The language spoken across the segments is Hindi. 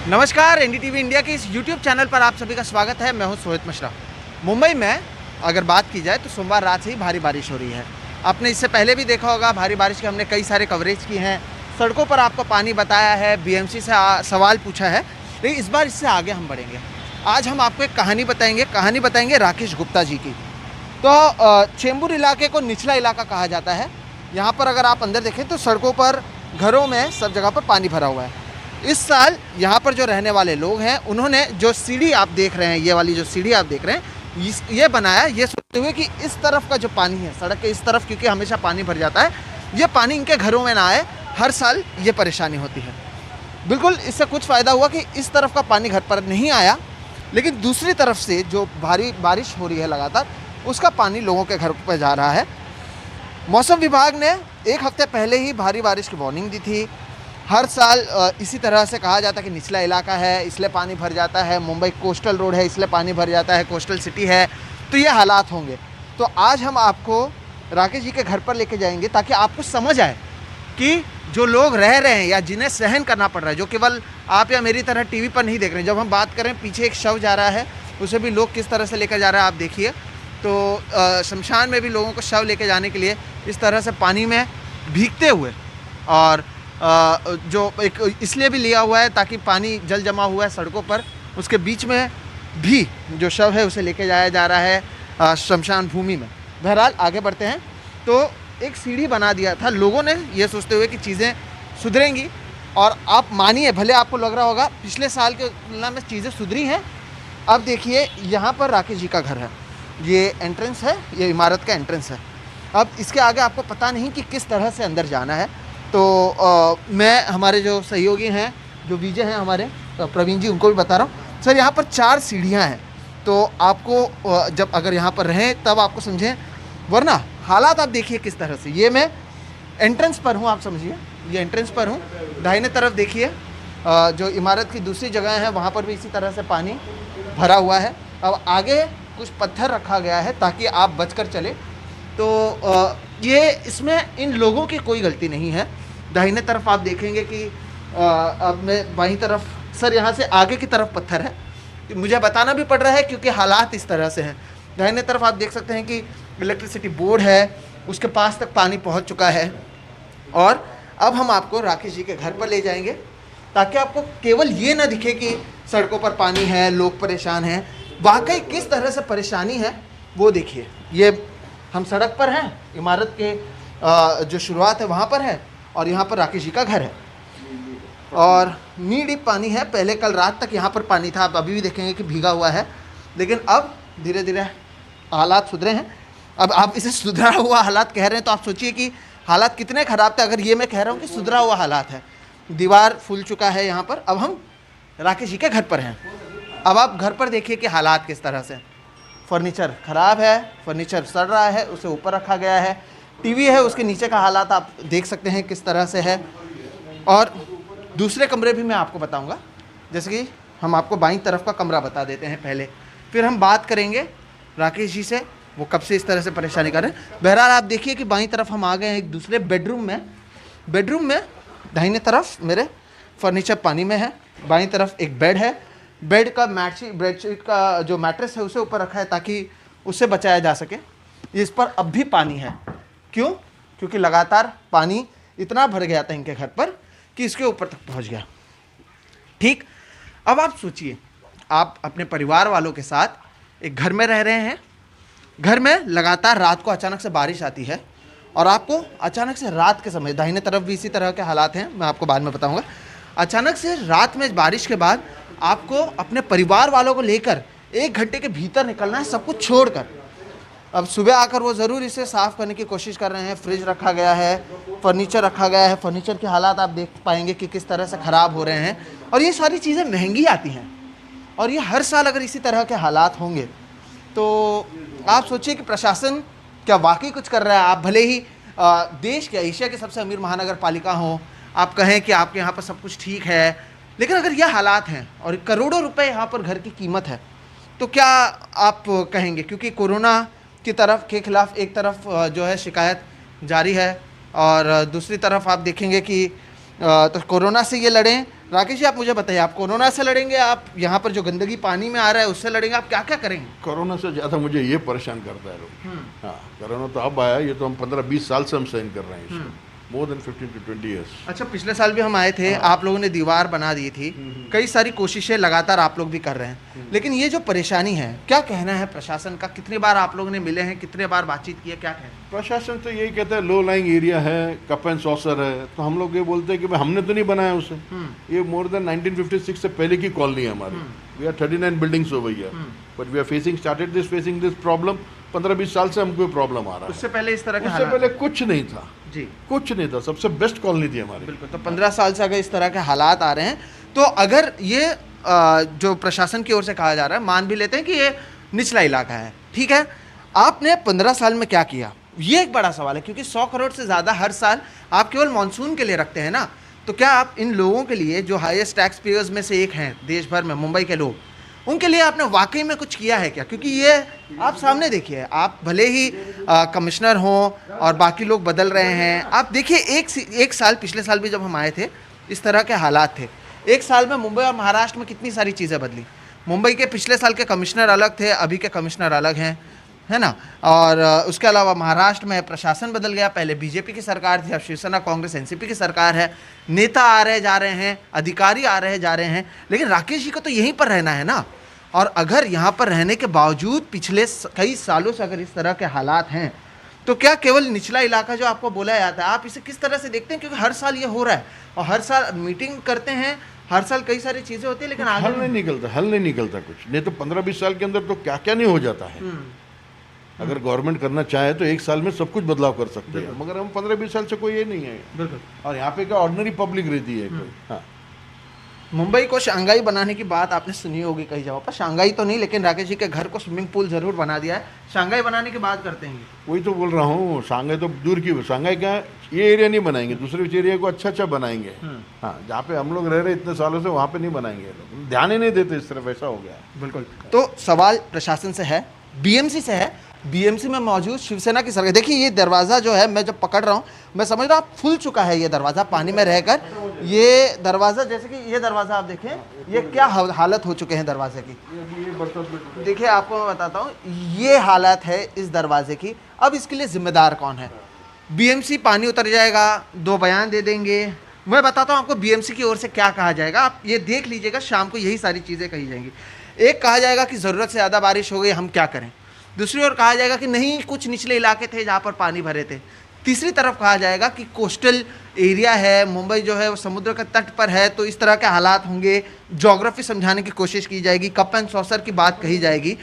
नमस्कार, एनडीटीवी इंडिया के इस यूट्यूब चैनल पर आप सभी का स्वागत है। मैं हूं सोहित मिश्रा। मुंबई में अगर बात की जाए तो सोमवार रात से ही भारी बारिश हो रही है। आपने इससे पहले भी देखा होगा, भारी बारिश के हमने कई सारे कवरेज किए हैं, सड़कों पर आपको पानी बताया है, बीएमसी से सवाल पूछा है। लेकिन इस बार इससे आगे हम बढ़ेंगे। आज हम आपको एक कहानी बताएंगे राकेश गुप्ता जी की। तो चेंबूर इलाके को निचला इलाका कहा जाता है। यहाँ पर अगर आप अंदर देखें तो सड़कों पर, घरों में, सब जगह पर पानी भरा हुआ है। इस साल यहाँ पर जो रहने वाले लोग हैं, उन्होंने जो सीढ़ी आप देख रहे हैं, ये वाली जो सीढ़ी आप देख रहे हैं, ये बनाया ये सोचते हुए कि इस तरफ का जो पानी है, सड़क के इस तरफ, क्योंकि हमेशा पानी भर जाता है, ये पानी इनके घरों में ना आए, हर साल ये परेशानी होती है। बिल्कुल इससे कुछ फ़ायदा हुआ कि इस तरफ का पानी घर पर नहीं आया, लेकिन दूसरी तरफ से जो भारी बारिश हो रही है लगातार, उसका पानी लोगों के घर पर जा रहा है। मौसम विभाग ने एक हफ्ते पहले ही भारी बारिश की वार्निंग दी थी। हर साल इसी तरह से कहा जाता है कि निचला इलाका है इसलिए पानी भर जाता है, मुंबई कोस्टल रोड है इसलिए पानी भर जाता है, कोस्टल सिटी है तो ये हालात होंगे। तो आज हम आपको राकेश जी के घर पर लेके जाएंगे ताकि आपको समझ आए कि जो लोग रह रहे हैं या जिन्हें सहन करना पड़ रहा है, जो केवल आप या मेरी तरह टीवी पर नहीं देख रहे हैं। जब हम बात करें, पीछे एक शव जा रहा है, उसे भी लोग किस तरह से लेकर जा रहा है आप देखिए। तो शमशान में भी लोगों को शव लेके जाने के लिए इस तरह से पानी में भीगते हुए, और जो एक इसलिए भी लिया हुआ है ताकि पानी जल जमा हुआ है सड़कों पर, उसके बीच में भी जो शव है उसे लेके जाया जा रहा है शमशान भूमि में। बहरहाल आगे बढ़ते हैं। तो एक सीढ़ी बना दिया था लोगों ने, ये सोचते हुए कि चीज़ें सुधरेंगी। और आप मानिए, भले आपको लग रहा होगा पिछले साल की तुलना में चीज़ें सुधरी हैं। अब देखिए, यहाँ पर राकेश जी का घर है, ये एंट्रेंस है, ये इमारत का एंट्रेंस है। अब इसके आगे आपको पता नहीं कि किस तरह से अंदर जाना है। तो मैं हमारे जो सहयोगी हैं, जो विजय हैं हमारे, प्रवीण जी, उनको भी बता रहा हूँ। सर, यहाँ पर 4 सीढ़ियाँ हैं, तो आपको जब अगर यहाँ पर रहें तब आपको समझें, वरना हालात आप देखिए किस तरह से। ये मैं एंट्रेंस पर हूँ, आप समझिए, ये एंट्रेंस पर हूँ। दाहिने तरफ देखिए, जो इमारत की दूसरी जगह है वहाँ पर भी इसी तरह से पानी भरा हुआ है। अब आगे कुछ पत्थर रखा गया है ताकि आप बचकर चले। तो ये इसमें इन लोगों की कोई गलती नहीं है। दाहिने तरफ आप देखेंगे कि अब मैं बाईं तरफ, सर यहाँ से आगे की तरफ पत्थर है, मुझे बताना भी पड़ रहा है क्योंकि हालात इस तरह से हैं। दाहिने तरफ आप देख सकते हैं कि इलेक्ट्रिसिटी बोर्ड है, उसके पास तक पानी पहुँच चुका है। और अब हम आपको राकेश जी के घर पर ले जाएंगे ताकि आपको केवल ये ना दिखे कि सड़कों पर पानी है, लोग परेशान हैं। वाकई किस तरह से परेशानी है वो देखिए। ये हम सड़क पर हैं, इमारत के जो शुरुआत है वहाँ पर है, और यहाँ पर राकेश जी का घर है। और नी डीप पानी है। पहले कल रात तक यहाँ पर पानी था, आप अभी भी देखेंगे कि भीगा हुआ है, लेकिन अब धीरे धीरे हालात सुधरे हैं। अब आप इसे सुधरा हुआ हालात कह रहे हैं तो आप सोचिए कि हालात कितने ख़राब थे अगर ये मैं कह रहा हूँ कि सुधरा हुआ हालात है। दीवार फूल चुका है यहाँ पर। अब हम राकेश जी के घर पर हैं। अब आप घर पर देखिए कि हालात किस तरह से। फर्नीचर ख़राब है, फर्नीचर सड़ रहा है, उसे ऊपर रखा गया है। टीवी है, उसके नीचे का हालात आप देख सकते हैं किस तरह से है। और दूसरे कमरे भी मैं आपको बताऊंगा, जैसे कि हम आपको बाईं तरफ का कमरा बता देते हैं पहले, फिर हम बात करेंगे राकेश जी से, वो कब से इस तरह से परेशानी कर रहे हैं। बहरहाल आप देखिए कि बाईं तरफ हम आ गए हैं एक दूसरे बेडरूम में। बेडरूम में दाहिने तरफ मेरे फर्नीचर पानी में है, बाईं तरफ एक बेड है। बेड का बेडशीट का जो मैट्रेस है उसे ऊपर रखा है ताकि उससे बचाया जा सके। इस पर अब भी पानी है। क्यों? क्योंकि लगातार पानी इतना भर गया था इनके घर पर कि इसके ऊपर तक पहुंच गया। ठीक, अब आप सोचिए, आप अपने परिवार वालों के साथ एक घर में रह रहे हैं। घर में लगातार रात को अचानक से बारिश आती है, और आपको अचानक से रात के समय, दाहिने तरफ भी इसी तरह के हालात हैं, मैं आपको बाद में बताऊंगा। अचानक से रात में बारिश के बाद आपको अपने परिवार वालों को लेकर 1 घंटे के भीतर निकलना है, सब कुछ छोड़कर। अब सुबह आकर वो ज़रूर इसे साफ़ करने की कोशिश कर रहे हैं। फ्रिज रखा गया है, फर्नीचर रखा गया है, फर्नीचर के हालात आप देख पाएंगे कि किस तरह से ख़राब हो रहे हैं। और ये सारी चीज़ें महंगी आती हैं, और ये हर साल अगर इसी तरह के हालात होंगे तो आप सोचिए कि प्रशासन क्या वाकई कुछ कर रहा है। आप भले ही देश के, एशिया के सबसे अमीर महानगर पालिका हो, आप कहें कि आपके यहाँ पर सब कुछ ठीक है, लेकिन अगर यह हालात हैं और करोड़ों रुपए यहाँ पर घर की कीमत है, तो क्या आप कहेंगे? क्योंकि कोरोना की तरफ के खिलाफ एक तरफ जो है शिकायत जारी है, और दूसरी तरफ आप देखेंगे कि तो कोरोना से ये लड़ें, राकेश जी, आप मुझे बताइए, आप कोरोना से लड़ेंगे, आप यहाँ पर जो गंदगी पानी में आ रहा है उससे लड़ेंगे, आप क्या क्या करेंगे? कोरोना से ज़्यादा मुझे ये परेशान करता है लोग। हाँ, कोरोना तो अब आया, ये तो हम 15-20 साल से हम सहन कर रहे हैं इसको, मोर देन 15 to 20 years। अच्छा, पिछले साल भी हम आए थे, आप लोगों ने दीवार बना दी थी, कई सारी कोशिशें लगातार आप लोग भी कर रहे हैं, लेकिन ये जो परेशानी है, क्या कहना है प्रशासन का? कितनी बार आप लोगों ने मिले हैं, कितने बार बातचीत की है, क्या कहना है? प्रशासन तो यही कहता है लो लाइंग एरिया है, कप एंड सॉसर है, तो हम लोग ये बोलते हैं कि भाई हमने तो नहीं बनाया उसे, ये मोर देन 1956 से पहले की कॉलोनी है हमारी। We are 39 buildings over here, but we are facing this problem 15-20 साल से हमको प्रॉब्लम आ रहा है। उससे पहले इस तरह के उससे पहले कुछ नहीं था जी, कुछ नहीं था, सबसे बेस्ट कॉलोनी थी हमारी। बिल्कुल। तो 15 साल से अगर इस तरह के हालात आ रहे हैं, तो अगर ये जो प्रशासन की ओर से कहा जा रहा है, मान भी लेते हैं कि ये निचला इलाका है, ठीक है, आपने 15 साल में क्या किया? ये एक बड़ा सवाल है, क्योंकि 100 करोड़ से ज़्यादा हर साल आप केवल मानसून के लिए रखते हैं ना, तो क्या आप इन लोगों के लिए, जो हाईएस्ट टैक्स पेयर्स में से एक हैं देश भर में, मुंबई के लोग, उनके लिए आपने वाकई में कुछ किया है क्या? क्योंकि ये आप सामने देखिए, आप भले ही कमिश्नर हों और बाकी लोग बदल रहे हैं, आप देखिए एक साल, पिछले साल भी जब हम आए थे इस तरह के हालात थे, एक साल में मुंबई और महाराष्ट्र में कितनी सारी चीज़ें बदली। मुंबई के पिछले साल के कमिश्नर अलग थे, अभी के कमिश्नर अलग हैं, है ना, और उसके अलावा महाराष्ट्र में प्रशासन बदल गया, पहले बीजेपी की सरकार थी, अब शिवसेना कांग्रेस एनसीपी की सरकार है, नेता आ रहे जा रहे हैं, अधिकारी आ रहे जा रहे हैं, लेकिन राकेश जी को तो यहीं पर रहना है ना। और अगर यहाँ पर रहने के बावजूद पिछले कई सालों से अगर इस तरह के हालात हैं, तो क्या केवल निचला इलाका जो आपको बोला जाता है, आप इसे किस तरह से देखते हैं? क्योंकि हर साल ये हो रहा है और हर साल मीटिंग करते हैं, हर साल कई सारी चीज़ें होती है, लेकिन हल नहीं निकलता कुछ, नहीं तो 15-20 साल के अंदर तो क्या क्या नहीं हो जाता है। अगर गवर्नमेंट करना चाहे तो एक साल में सब कुछ बदलाव कर सकते हैं, मगर हम 15-20 साल से कोई ये नहीं है। बिल्कुल। और यहाँ पे क्या ऑर्डिनरी पब्लिक रहती है कोई। हाँ, मुंबई को शंघाई बनाने की बात आपने सुनी होगी कई जगह पर, शंघाई तो नहीं, लेकिन राकेश जी के घर को स्विमिंग पूल जरूर बना दिया है। शंघाई बनाने की बात करते हैं, वही तो बोल रहा हूँ, शंघाई तो दूर की, शंघाई क्या ये एरिया नहीं बनाएंगे, दूसरे एरिया को अच्छा बनाएंगे। हाँ, जहाँ पे हम लोग रह रहे इतने सालों से, वहाँ पे नहीं बनाएंगे, लोग ध्यान ही नहीं देते इस तरफ, ऐसा हो गया है। बिल्कुल। तो सवाल प्रशासन से है, बीएमसी से है, बीएमसी में मौजूद शिवसेना की सरकार। देखिए ये दरवाज़ा जो है, मैं जब पकड़ रहा हूँ मैं समझ रहा हूँ फुल चुका है ये दरवाज़ा पानी में रहकर। ये दरवाज़ा, जैसे कि ये दरवाज़ा आप देखें, ये क्या हालत हो चुके हैं दरवाजे की। देखिए आपको मैं बताता हूँ, ये हालत है इस दरवाजे की। अब इसके लिए जिम्मेदार कौन है? बीएमसी पानी उतर जाएगा, 2 बयान दे देंगे। मैं बताता हूँ आपको बीएमसी की ओर से क्या कहा जाएगा, आप ये देख लीजिएगा, शाम को यही सारी चीज़ें कही जाएंगी। एक कहा जाएगा कि ज़रूरत से ज़्यादा बारिश हो गई, हम क्या करें। दूसरी ओर कहा जाएगा कि नहीं, कुछ निचले इलाके थे जहाँ पर पानी भरे थे। तीसरी तरफ कहा जाएगा कि कोस्टल एरिया है, मुंबई जो है वो समुद्र के तट पर है, तो इस तरह के हालात होंगे, ज्योग्राफी समझाने की कोशिश की जाएगी, कप एंड सॉसर की बात कही जाएगी।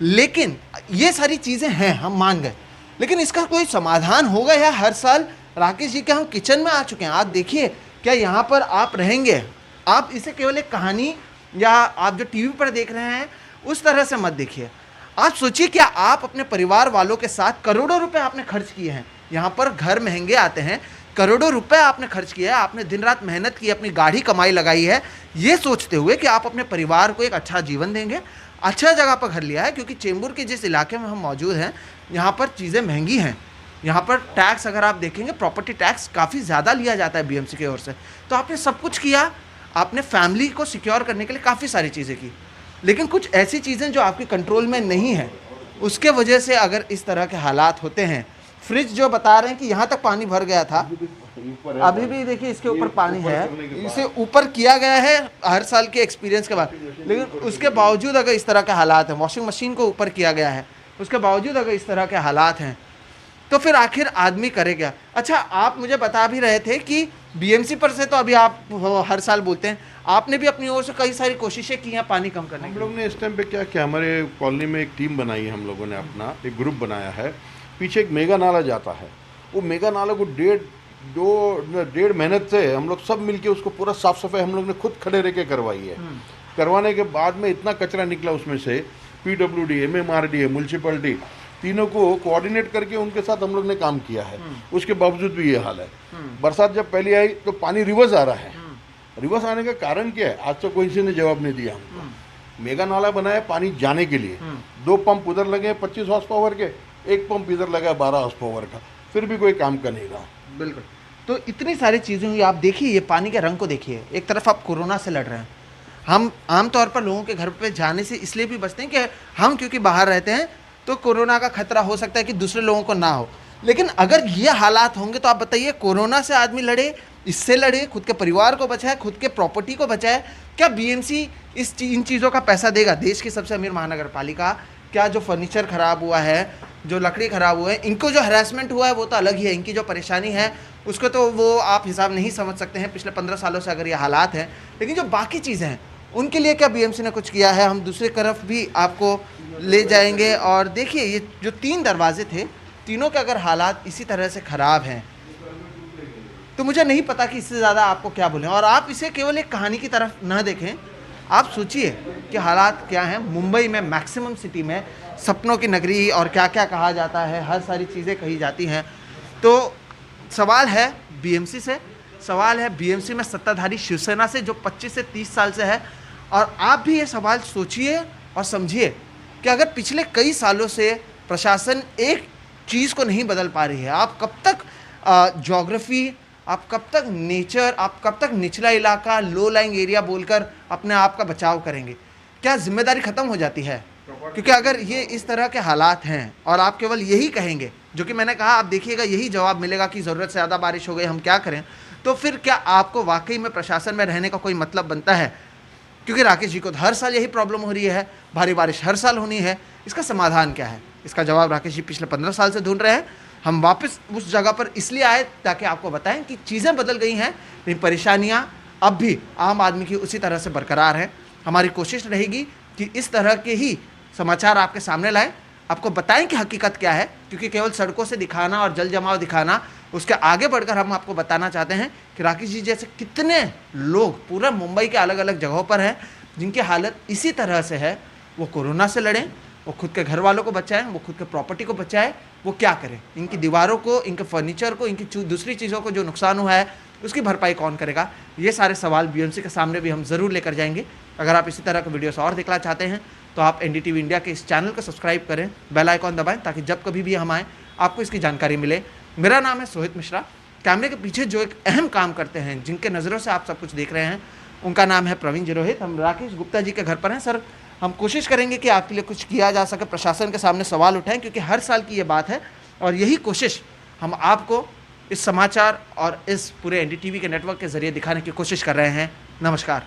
लेकिन ये सारी चीज़ें हैं, हम मान गए, लेकिन इसका कोई समाधान होगा या हर साल राकेश जी के हम किचन में आ चुके हैं। आप देखिए, क्या यहाँ पर आप रहेंगे, आप इसे केवल एक कहानी या आप जो टीवी पर देख रहे हैं उस तरह से मत देखिए। आप सोचिए, क्या आप अपने परिवार वालों के साथ करोड़ों रुपए आपने खर्च किए हैं, यहाँ पर घर महंगे आते हैं, करोड़ों रुपए आपने खर्च किया है, आपने दिन रात मेहनत की, अपनी गाढ़ी कमाई लगाई है, ये सोचते हुए कि आप अपने परिवार को एक अच्छा जीवन देंगे। अच्छा जगह पर घर लिया है, क्योंकि चेंबूर के जिस इलाके में हम मौजूद हैं, यहाँ पर चीज़ें महंगी हैं, यहाँ पर टैक्स अगर आप देखेंगे, प्रॉपर्टी टैक्स काफ़ी ज़्यादा लिया जाता है बीएमसी की ओर से। तो आपने सब कुछ किया, आपने फैमिली को सिक्योर करने के लिए काफ़ी सारी चीज़ें की, लेकिन कुछ ऐसी चीज़ें जो आपके कंट्रोल में नहीं है, उसके वजह से अगर इस तरह के हालात होते हैं। फ्रिज जो बता रहे हैं कि यहाँ तक पानी भर गया था, अभी भी देखिए इसके ऊपर पानी है, इसे ऊपर किया गया है हर साल के एक्सपीरियंस के बाद, लेकिन उसके बावजूद अगर इस तरह के हालात हैं, वॉशिंग मशीन को ऊपर किया गया है, उसके बावजूद अगर इस तरह के हालात हैं, तो फिर आखिर आदमी करे क्या। अच्छा, आप मुझे बता भी रहे थे कि बीएमसी पर से तो अभी आप हर साल बोलते हैं, आपने भी अपनी ओर से कई सारी कोशिशें की हैं पानी कम करने की। हम लोग ने इस टाइम पे क्या किया, हमारे कॉलोनी में एक टीम बनाई है, हम लोगों ने अपना एक ग्रुप बनाया है। पीछे एक मेगा नाला जाता है, वो मेगा नाला को डेढ़ मेहनत से हम लोग सब मिलके उसको पूरा साफ सफाई हम लोग ने खुद खड़े रह के करवाई है। करवाने के बाद में इतना कचरा निकला उसमें से, PWD, MMRD, म्यूनसिपलिटी, तीनों को कोऑर्डिनेट करके उनके साथ हम लोग ने काम किया है। उसके बावजूद भी ये हाल है। बरसात जब पहली आई तो पानी रिवर्स आ रहा है। रिवर्स आने का कारण क्या है, आज तो कोई किसी ने जवाब नहीं दिया हमको। मेगा नाला बनाया पानी जाने के लिए, 2 पंप उधर लगे 25 हॉर्स पावर के, 1 पंप इधर लगा 12 हॉर्स पावर का, फिर भी कोई काम का नहीं रहा। बिल्कुल। तो इतनी सारी चीज़ें हुई। आप देखिए ये पानी के रंग को देखिए, एक तरफ आप कोरोना से लड़ रहे हैं। हम आमतौर पर लोगों के घर पे जाने से इसलिए भी बचते हैं कि हम क्योंकि बाहर रहते हैं तो कोरोना का खतरा हो सकता है कि दूसरे लोगों को ना हो। लेकिन अगर ये हालात होंगे तो आप बताइए, कोरोना से आदमी लड़े, इससे लड़े, खुद के परिवार को बचाए, खुद के प्रॉपर्टी को बचाए, क्या बीएमसी इन चीज़ों का पैसा देगा? देश की सबसे अमीर महानगर पालिका, क्या जो फर्नीचर खराब हुआ है, जो लकड़ी खराब हुआ है, इनको जो हरासमेंट हुआ है वो तो अलग ही है, इनकी जो परेशानी है उसको तो वो आप हिसाब नहीं समझ सकते हैं पिछले 15 सालों से अगर ये हालात हैं। लेकिन जो बाकी चीज़ें हैं उनके लिए क्या बीएमसी ने कुछ किया है? हम दूसरी तरफ भी आपको ले जाएंगे और देखिए ये जो 3 दरवाजे थे, तीनों के अगर हालात इसी तरह से ख़राब हैं तो मुझे नहीं पता कि इससे ज़्यादा आपको क्या बोलें। और आप इसे केवल एक कहानी की तरफ ना देखें, आप सोचिए कि हालात क्या हैं। मुंबई में, मैक्सिमम सिटी में सपनों की नगरी और क्या क्या कहा जाता है, हर सारी चीज़ें कही जाती हैं। तो सवाल है बीएमसी से, सवाल है बीएमसी में सत्ताधारी शिवसेना से जो 25 से 30 साल से है। और आप भी ये सवाल सोचिए और समझिए कि अगर पिछले कई सालों से प्रशासन एक चीज़ को नहीं बदल पा रही है, आप कब तक ज्योग्राफी, आप कब तक नेचर, आप कब तक निचला इलाका, लो लाइंग एरिया बोलकर अपने आप का बचाव करेंगे? क्या जिम्मेदारी ख़त्म हो जाती है? क्योंकि अगर ये इस तरह के हालात हैं और आप केवल यही कहेंगे, जो कि मैंने कहा, आप देखिएगा यही जवाब मिलेगा कि ज़रूरत से ज़्यादा बारिश हो गई, हम क्या करें, तो फिर क्या आपको वाकई में प्रशासन में रहने का कोई मतलब बनता है? क्योंकि राकेश जी को तो हर साल यही प्रॉब्लम हो रही है, भारी बारिश हर साल होनी है। इसका समाधान क्या है? इसका जवाब राकेश जी पिछले 15 साल से ढूंढ रहे हैं। हम वापस उस जगह पर इसलिए आए ताकि आपको बताएं कि चीज़ें बदल गई हैं, लेकिन परेशानियां अब भी आम आदमी की उसी तरह से बरकरार हैं। हमारी कोशिश रहेगी कि इस तरह के ही समाचार आपके सामने लाएं, आपको बताएं कि हकीकत क्या है। क्योंकि केवल सड़कों से दिखाना और जल जमाव दिखाना, उसके आगे बढ़कर हम आपको बताना चाहते हैं कि राकेश जी जैसे कितने लोग पूरा मुंबई के अलग अलग जगहों पर हैं जिनकी हालत इसी तरह से है। वो कोरोना से लड़ें, वो खुद के घर वालों को बचाएं, वो खुद के प्रॉपर्टी को बचाएं, वो क्या करें? इनकी दीवारों को, इनके फर्नीचर को, इनकी दूसरी चीज़ों को जो नुकसान हुआ है उसकी भरपाई कौन करेगा? ये सारे सवाल बीएमसी के सामने भी हम ज़रूर लेकर जाएंगे। अगर आप इसी तरह के वीडियोस और देखना चाहते हैं तो आप एनडीटीवी इंडिया के इस चैनल को सब्सक्राइब करें, बेल आइकॉन दबाएं ताकि जब कभी भी हम आएँ आपको इसकी जानकारी मिले। मेरा नाम है सोहित मिश्रा। कैमरे के पीछे जो एक अहम काम करते हैं, जिनके नज़रों से आप सब कुछ देख रहे हैं, उनका नाम है प्रवीण जिरोहित। हम राकेश गुप्ता जी के घर पर हैं। सर, हम कोशिश करेंगे कि आपके लिए कुछ किया जा सके, प्रशासन के सामने सवाल उठाएं, क्योंकि हर साल की ये बात है और यही कोशिश हम आपको इस समाचार और इस पूरे एनडीटीवी के नेटवर्क के ज़रिए दिखाने की कोशिश कर रहे हैं। नमस्कार।